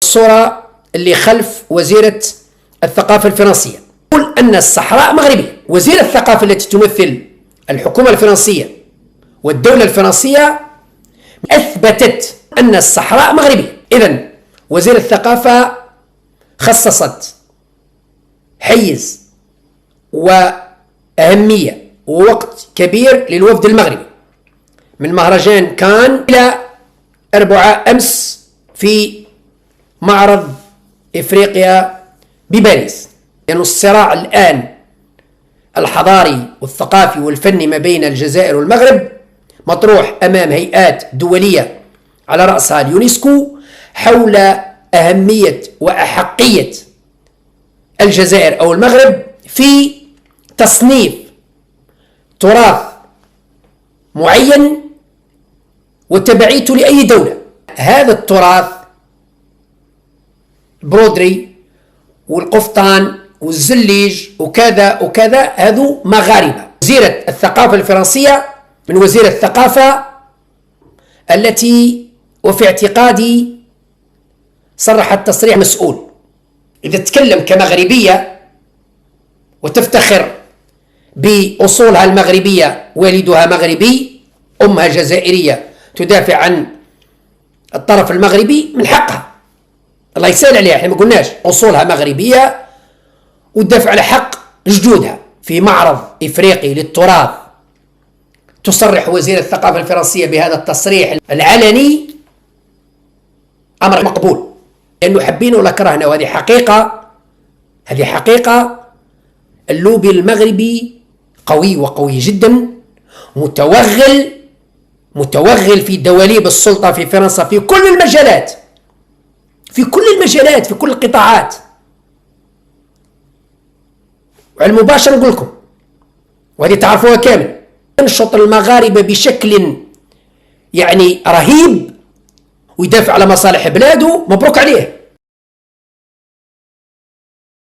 الصورة اللي خلف وزيرة الثقافة الفرنسية. يقول أن الصحراء مغربية. وزيرة الثقافة التي تمثل الحكومة الفرنسية والدولة الفرنسية أثبتت أن الصحراء مغربية. إذن وزيرة الثقافة خصصت حيز وأهمية ووقت كبير للوفد المغربي من مهرجان كان إلى أربعاء أمس في معرض إفريقيا بباريس، لأن الصراع الآن الحضاري والثقافي والفني ما بين الجزائر والمغرب مطروح أمام هيئات دولية على رأسها اليونسكو حول أهمية وأحقية الجزائر أو المغرب في تصنيف تراث معين وتبعيته لأي دولة. هذا التراث برودري والقفطان والزليج وكذا وكذا هذو مغاربة. وزيرة الثقافة الفرنسية من وزيرة الثقافة التي وفي اعتقادي صرحت تصريح مسؤول. إذا تتكلم كمغربية وتفتخر بأصولها المغربية، والدها مغربي، أمها جزائرية، تدافع عن الطرف المغربي، من حقها، الله يسهل عليها، احنا ما قلناش، أصولها مغربية وتدافع على حق جدودها. في معرض إفريقي للتراث تصرح وزيرة الثقافة الفرنسية بهذا التصريح العلني، أمر مقبول، لأنه حبينا ولا كرهنا، وهذه حقيقة. هذه حقيقة. اللوبي المغربي قوي وقوي جدا، متوغل في دواليب السلطة في فرنسا في كل المجالات، في كل القطاعات. وعلى المباشر نقول لكم، وهذه تعرفوها كامل، ينشط المغاربة بشكل يعني رهيب ويدافع على مصالح بلاده. مبروك عليه.